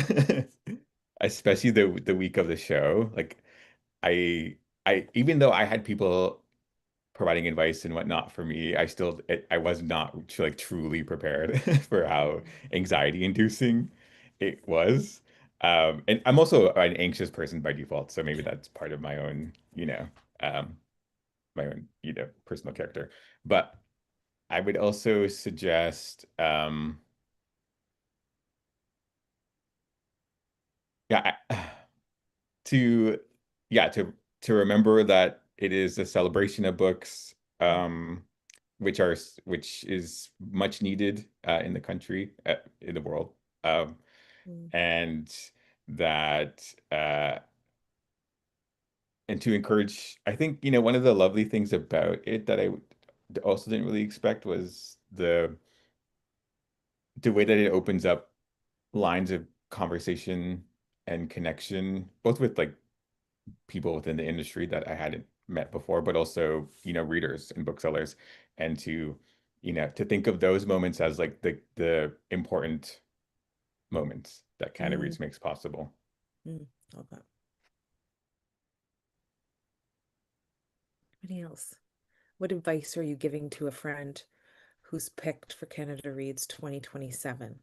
especially the week of the show. Like, I, even though I had people providing advice and whatnot for me, I was not like truly prepared for how anxiety inducing it was. And I'm also an anxious person by default, so maybe that's part of um, personal character. But I would also suggest, yeah, to yeah to remember that it is a celebration of books, which is much needed in the country, in the world, Mm. and that and to encourage. I think one of the lovely things about it that I also didn't really expect was the way that it opens up lines of conversation and connection, both with like people within the industry that I hadn't met before, but also, readers and booksellers, and to think of those moments as like the important moments that Canada Mm. Reads makes possible. Love that. Anything else? What advice are you giving to a friend who's picked for Canada Reads 2027?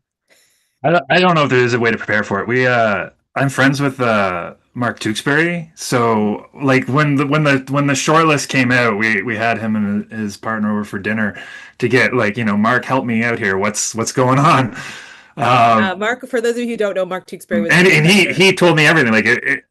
I don't know if there is a way to prepare for it. I'm friends with Mark Tewksbury, so like when the short list came out, we had him and his partner over for dinner to get like, Mark, help me out here. What's going on? Mark, for those of you who don't know, Mark Tewksbury was And the and he defender. he told me everything. Like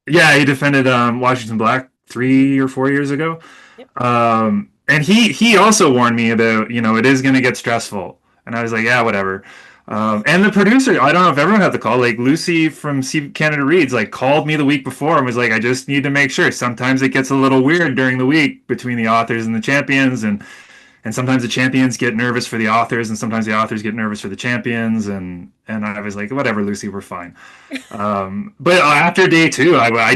yeah, he defended Washington Black 3 or 4 years ago. Yep. And he also warned me about, it is going to get stressful. And I was like, yeah, whatever. And the producer, I don't know if everyone had the call, like Lucy from Canada Reads, like called me the week before and was like, I just need to make sure. Sometimes it gets a little weird during the week between the authors and the champions, and sometimes the champions get nervous for the authors, and sometimes the authors get nervous for the champions. And I was like, whatever, Lucy, we're fine. But after day two, I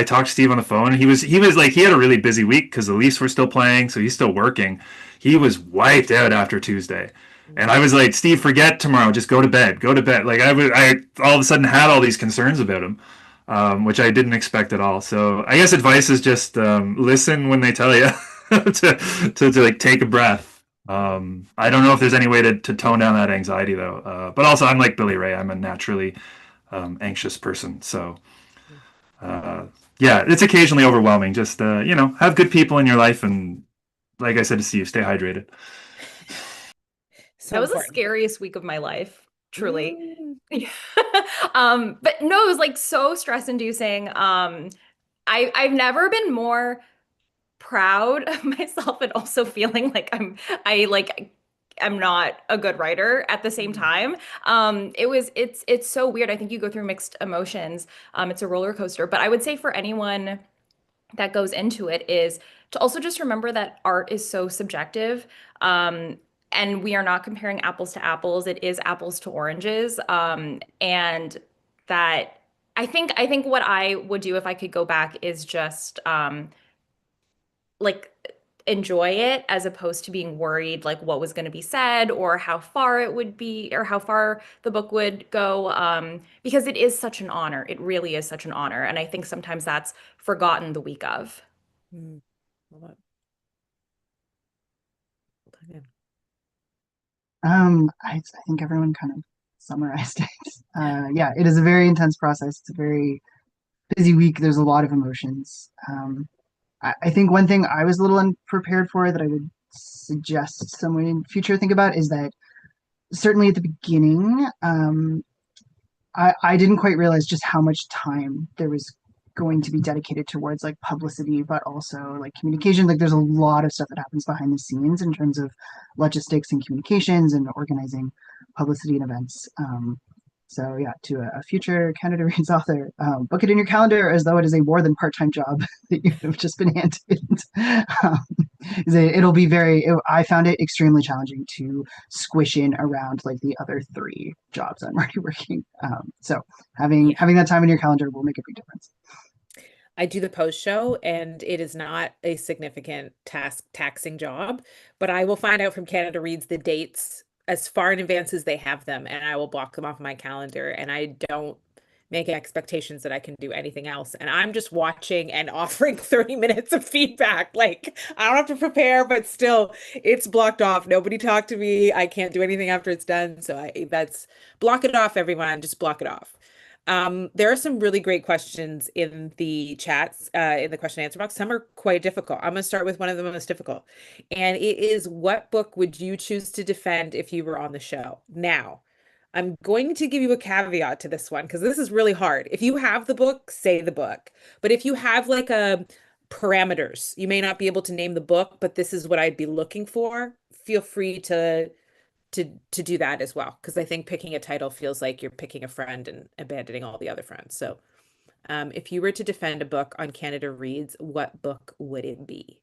talked to Steve on the phone. He was like, he had a really busy week because the Leafs were still playing, so he's still working. He was wiped out after Tuesday. And I was like, Steve, forget tomorrow. Just go to bed. Go to bed. Like I all of a sudden had all these concerns about him, which I didn't expect at all. So I guess advice is just listen when they tell you to like take a breath. I don't know if there's any way to tone down that anxiety though. But also, I'm like Billy Ray. I'm a naturally anxious person. So, yeah, it's occasionally overwhelming. Just, have good people in your life. And like I said to Steve, stay hydrated. So That was the important. scariest week of my life, truly. Mm. But no, it was like so stress inducing. I've never been more proud of myself and also feeling like I'm not a good writer at the same time. It's so weird. I think you go through mixed emotions. It's a roller coaster. But I would say for anyone that goes into it is to also just remember that art is so subjective. And we are not comparing apples to apples. It is apples to oranges. And that I think what I would do if I could go back is just like enjoy it as opposed to being worried like what was going to be said or how far it would be or how far the book would go, because it is such an honor. It really is such an honor, and I think sometimes that's forgotten the week of. Love that. I think everyone kind of summarized it. Yeah, it is a very intense process. It's a very busy week. There's a lot of emotions. I think one thing I was a little unprepared for that I would suggest someone in future think about is that certainly at the beginning, I didn't quite realize just how much time there was going to be dedicated towards like publicity, but also like communication. Like there's a lot of stuff that happens behind the scenes in terms of logistics and communications and organizing publicity and events. So yeah, to a future Canada Reads author, book it in your calendar as though it is a more than part-time job that you have just been handed. um, it'll be I found it extremely challenging to squish in around like the other three jobs I'm already working. So having that time in your calendar will make a big difference. I do the post show, and it is not a significant taxing job, but I will find out from Canada Reads the dates as far in advance as they have them, and I will block them off my calendar, and I don't make expectations that I can do anything else. And I'm just watching and offering 30 minutes of feedback. Like I don't have to prepare, but still it's blocked off. Nobody talked to me. I can't do anything after it's done. So that's block it off, everyone. Just block it off. There are some really great questions in the chats, in the question and answer box. Some are quite difficult. I'm going to start with one of the most difficult. And it is, what book would you choose to defend if you were on the show? Now, I'm going to give you a caveat to this one because this is really hard. If you have the book, say the book. But if you have like a parameters, you may not be able to name the book, but this is what I'd be looking for. Feel free to do that as well, because I think picking a title feels like you're picking a friend and abandoning all the other friends. So if you were to defend a book on Canada Reads, what book would it be?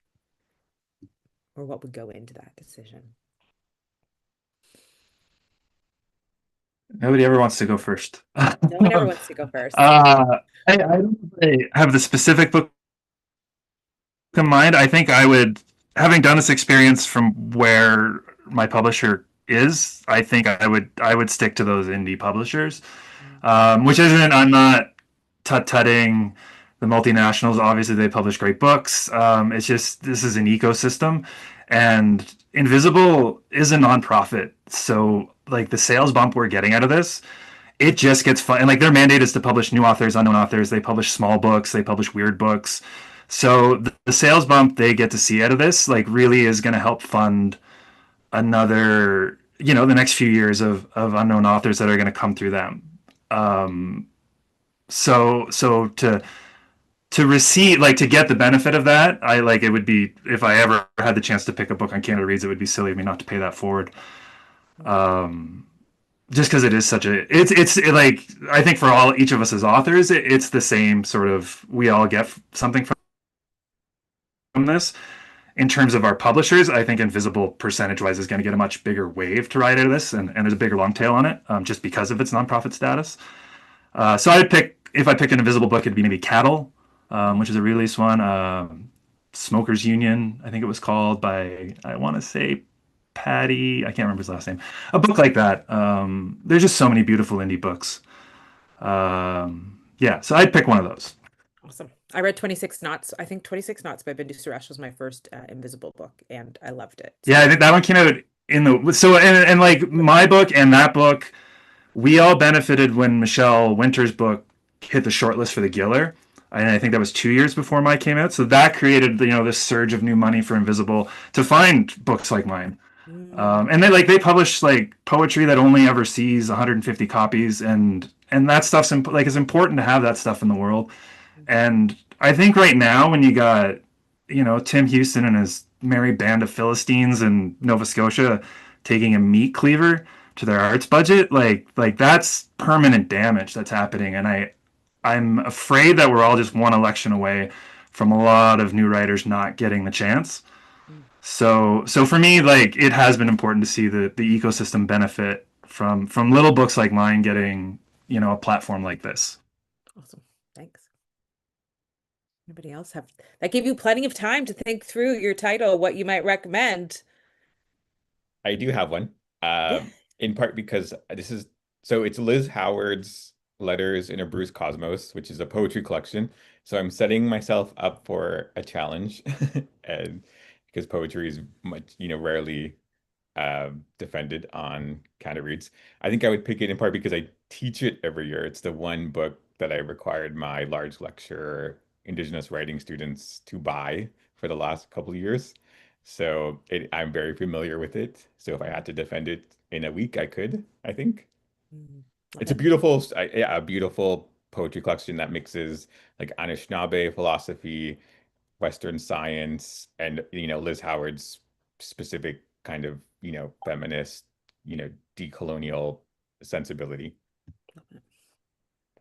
Or what would go into that decision? Nobody ever wants to go first. No one ever wants to go first. I don't really have the specific book in mind. I think I would, having done this experience from where my publisher is, I think I would stick to those indie publishers, which isn't. I'm not tut-tutting the multinationals. Obviously, they publish great books. It's just this is an ecosystem, and Invisible is a nonprofit. So like the sales bump we're getting out of this, it just gets fun. And like their mandate is to publish new authors, unknown authors. They publish small books. They publish weird books. So the sales bump they get to see out of this, like, really is going to help fund another, the next few years of unknown authors that are going to come through them. So to receive, like, to get the benefit of that, I like, it would be, if I ever had the chance to pick a book on Canada Reads, it would be silly of me not to pay that forward. Just because it is such a, it's like, I think for each of us as authors, it's the same sort of, we all get something from this. In terms of our publishers, I think Invisible percentage wise is going to get a much bigger wave to ride out of this, and there's a bigger long tail on it, just because of its nonprofit status. So if I pick an Invisible book, it'd be maybe Cattle, which is a release one. Smokers Union, I think it was called, by, I want to say, Patty, I can't remember his last name. A book like that. There's just so many beautiful indie books. Yeah, so I'd pick one of those. Awesome. I read 26 Knots. I think 26 Knots by Bindu Suresh was my first Invisible book, and I loved it. Yeah, I think that one came out and like my book and that book, we all benefited when Michelle Winter's book hit the shortlist for the Giller. And I think that was 2 years before mine came out. So that created, this surge of new money for Invisible to find books like mine. And they publish like poetry that only ever sees 150 copies, and that stuff's like, it's important to have that stuff in the world. And I think right now, when you got, Tim Houston and his merry band of Philistines in Nova Scotia taking a meat cleaver to their arts budget, like that's permanent damage that's happening. And I'm afraid that we're all just one election away from a lot of new writers not getting the chance. So for me, like, it has been important to see the ecosystem benefit from little books like mine getting, a platform like this. Awesome. Thanks. Anybody else have that gave you plenty of time to think through your title, what you might recommend? I do have one. Yeah. In part because it's Liz Howard's Letters in a Bruised Cosmos, which is a poetry collection. So I'm setting myself up for a challenge, and because poetry is much, rarely defended on Canada Reads. I think I would pick it in part because I teach it every year. It's the one book that I required my large lecture Indigenous writing students to buy for the last couple of years. So I'm very familiar with it. So if I had to defend it in a week, I could, I think. Mm, It's love a it. beautiful, yeah, a beautiful poetry collection that mixes like Anishinaabe philosophy, Western science, and Liz Howard's specific kind of feminist, decolonial sensibility. Love it.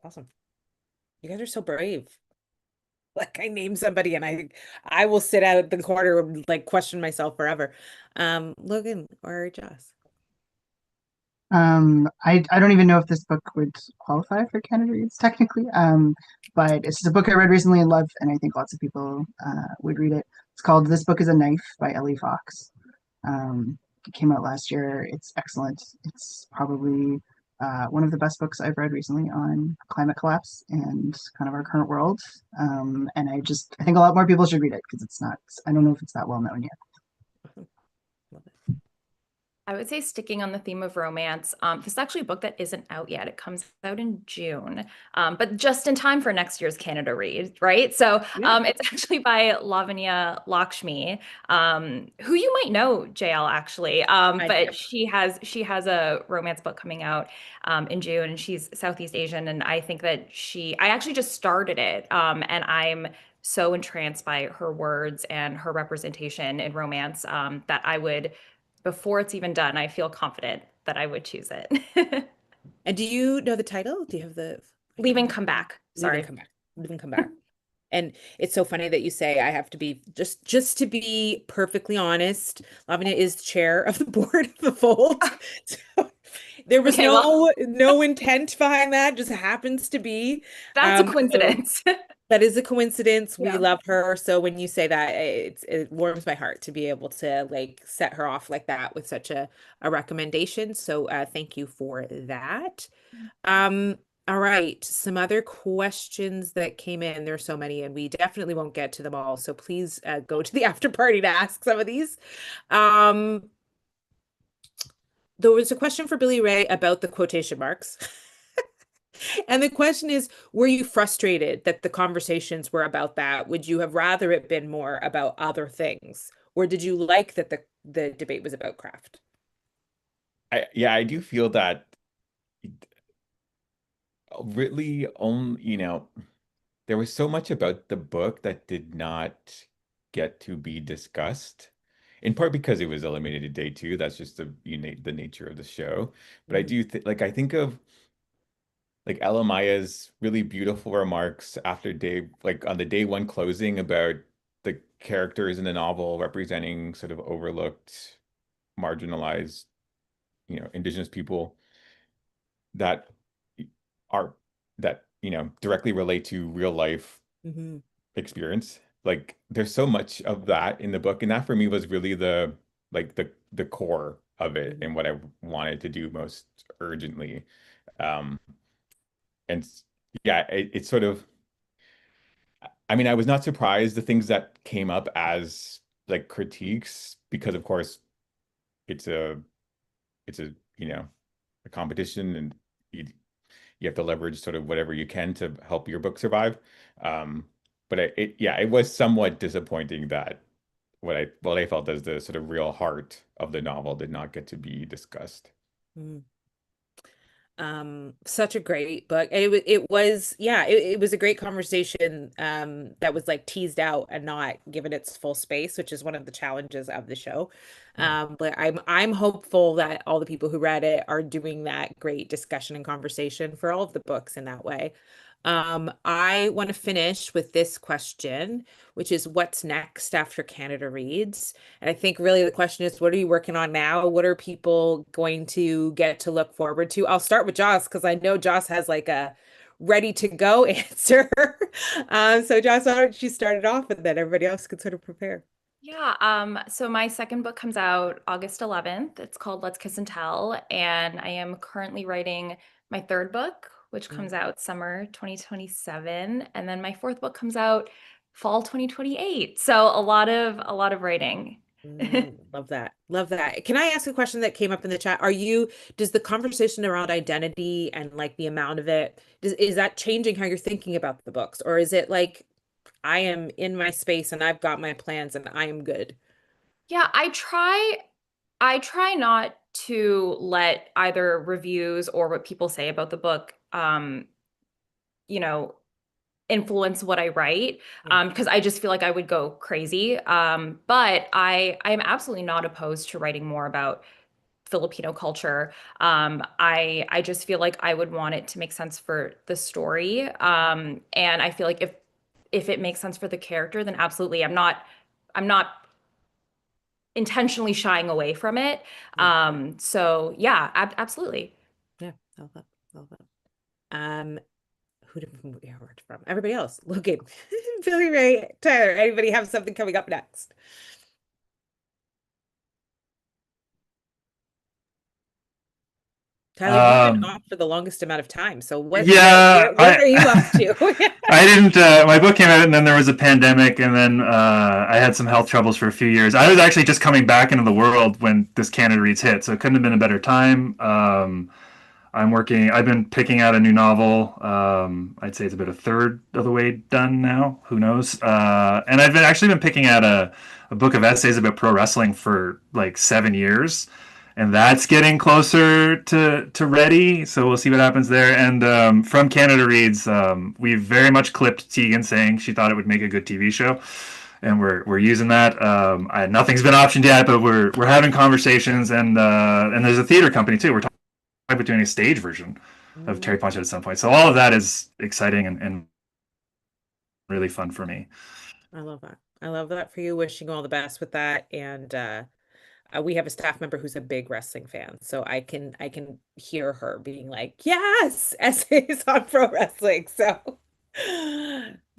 Awesome. You guys are so brave. Like I name somebody and I will sit out the corner and like question myself forever. Logan or Joss? I don't even know if this book would qualify for Canada Reads technically. But it's just a book I read recently and love, and I think lots of people would read it. It's called This Book is a Knife by Ellie Fox. It came out last year. It's excellent. It's probably one of the best books I've read recently on climate collapse and kind of our current world. And I think a lot more people should read it because it's not, I don't know if it's that well known yet. Love it. I would say sticking on the theme of romance. This is actually a book that isn't out yet. It comes out in June, but just in time for next year's Canada Read, right? So it's actually by Lavanya Lakshmi, who you might know, Jael, actually. But she has a romance book coming out in June, and she's Southeast Asian, and I think that I actually just started it, and I'm so entranced by her words and her representation in romance that I would, before it's even done, I feel confident that I would choose it. And do you know the title? Do you have the Leave and Come Back? Sorry. Leave and Come Back. And it's so funny that you say I have to be just to be perfectly honest, Lavanya is chair of the board of the Fold. So there was no intent behind that, just happens to be. That's a coincidence. That is a coincidence. We Yeah. love her. So when you say that, it warms my heart to be able to like set her off like that with such a recommendation. So thank you for that. All right. Some other questions that came in. There's so many, and we definitely won't get to them all. So please go to the after party to ask some of these. There was a question for Billy Ray about the quotation marks. And the question is, were you frustrated that the conversations were about that? Would you have rather it been more about other things? Or did you like that the debate was about craft? I do feel that really there was so much about the book that did not get to be discussed. In part because it was eliminated day two. That's just the nature of the show. But I do I think of like Ella Maya's really beautiful remarks after on the day one closing about the characters in the novel representing sort of overlooked, marginalized, Indigenous people that are directly relate to real life experience. Like there's so much of that in the book, and that for me was really the core of it and what I wanted to do most urgently. And yeah, it's sort of, I mean, I was not surprised the things that came up as like critiques because of course it's a a competition and you have to leverage sort of whatever you can to help your book survive. But it was somewhat disappointing that what I felt as the sort of real heart of the novel did not get to be discussed. Such a great book. It was it was a great conversation that was like teased out and not given its full space, which is one of the challenges of the show. But I'm hopeful that all the people who read it are doing that great discussion and conversation for all of the books in that way. I want to finish with this question, which is what's next after Canada Reads? And I think really the question is, what are you working on now? What are people going to get to look forward to? I'll start with Joss because I know Joss has like a ready to go answer. So Joss, why don't you start it off and then everybody else can sort of prepare. Yeah, so my second book comes out August 11th. It's called Let's Kiss and Tell, and I am currently writing my third book, which comes out summer 2027, and then my fourth book comes out fall 2028. So a lot of writing. Love that. Love that. Can I ask a question that came up in the chat? Does the conversation around identity and like the amount of it, is that changing how you're thinking about the books? Or is it like, I am in my space and I've got my plans and I am good? Yeah, I try not to let either reviews or what people say about the book, you know, influence what I write, Yeah. because I just feel like I would go crazy. But I am absolutely not opposed to writing more about Filipino culture. I just feel like I would want it to make sense for the story. And I feel like if it makes sense for the character, then absolutely. I'm not intentionally shying away from it. So yeah, absolutely. Yeah. Love that. Love that. Who did we heard from? Everybody else. Logan, Billy Ray, Tyler, anybody have something coming up next? Tyler, you've been off for the longest amount of time. So what are you up to? I didn't my book came out and then there was a pandemic and then I had some health troubles for a few years. I was actually just coming back into the world when this Canada Reads hit, so it couldn't have been a better time. I've been picking out a new novel. I'd say it's about a third of the way done now. Who knows? And I've actually been picking out a book of essays about pro wrestling for like 7 years. And that's getting closer to ready. So we'll see what happens there. And from Canada Reads, we've very much clipped Tegan saying she thought it would make a good TV show. And we're using that. Nothing's been optioned yet, but we're having conversations. And there's a theater company too. We're talking about doing a stage version of Terry Pratchett at some point. So all of that is exciting and really fun for me. I love that. I love that for you. Wishing you all the best with that. And we have a staff member who's a big wrestling fan, so I can hear her being like, "Yes, essays on pro wrestling." So,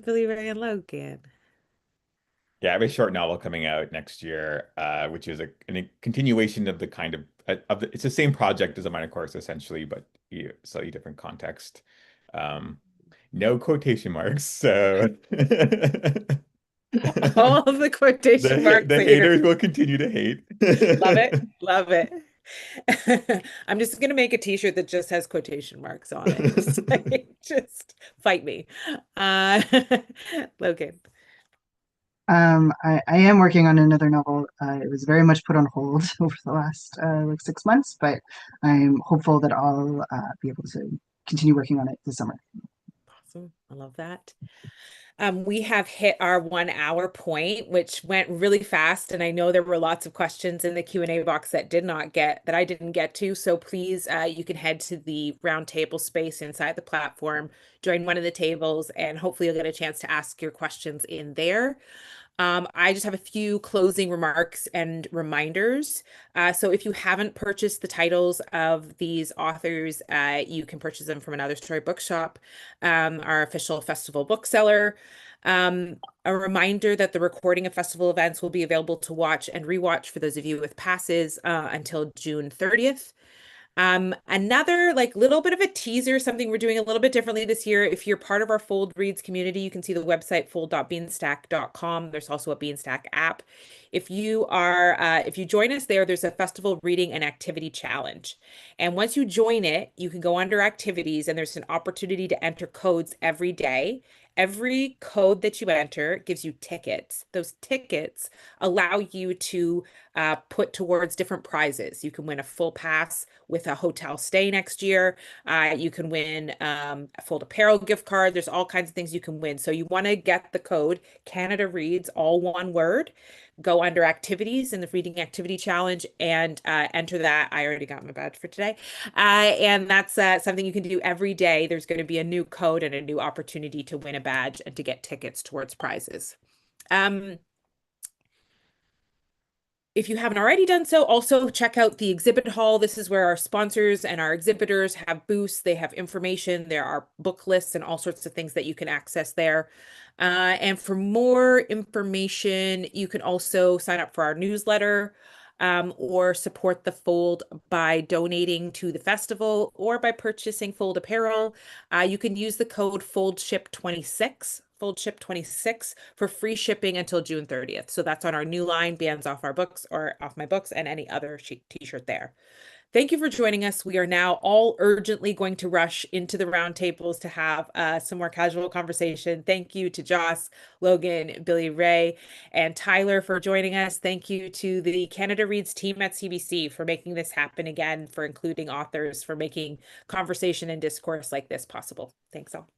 Billy Ray and Logan. Yeah, I have a short novel coming out next year, which is a continuation of the kind of it's the same project as a minor course essentially, but slightly different context. No quotation marks, so all of the quotation marks. The haters will continue to hate. Love it, love it. I'm just gonna make a t-shirt that just has quotation marks on it. Just fight me. Logan. I am working on another novel. It was very much put on hold over the last like 6 months, but I'm hopeful that I'll be able to continue working on it this summer. Awesome. I love that. We have hit our 1 hour point, which went really fast. And I know there were lots of questions in the Q&A box that I didn't get to. So please, you can head to the round table space inside the platform, join one of the tables, and hopefully you'll get a chance to ask your questions in there. I just have a few closing remarks and reminders. So if you haven't purchased the titles of these authors, you can purchase them from Another Story Bookshop, our official festival bookseller. A reminder that the recording of festival events will be available to watch and rewatch for those of you with passes until June 30th. Another like little bit of a teaser, something we're doing a little bit differently this year. If you're part of our Fold Reads community, you can see the website fold.beanstack.com. There's also a Beanstack app. If you join us there, there's a festival reading and activity challenge. And once you join it, you can go under activities and there's an opportunity to enter codes every day. Every code that you enter gives you tickets. Those tickets allow you to put towards different prizes. You can win a full pass with a hotel stay next year. You can win a Fold Apparel gift card. There's all kinds of things you can win. So you want to get the code Canada Reads, all one word. Go under activities in the reading activity challenge and enter that. I already got my badge for today. And that's something you can do every day. There's going to be a new code and a new opportunity to win a badge and to get tickets towards prizes. If you haven't already done so, also check out the exhibit hall. This is where our sponsors and our exhibitors have booths. They have information. There are book lists and all sorts of things that you can access there. And for more information, you can also sign up for our newsletter or support the Fold by donating to the festival or by purchasing Fold apparel. You can use the code FOLDSHIP26 Fold Ship 26 for free shipping until June 30th. So that's on our new line, Bands Off Our Books, or Off My Books, and any other t-shirt there. Thank you for joining us. We are now all urgently going to rush into the roundtables to have some more casual conversation. Thank you to Joss, Logan, Billy Ray, and Tyler for joining us. Thank you to the Canada Reads team at CBC for making this happen again, for including authors, for making conversation and discourse like this possible. Thanks all.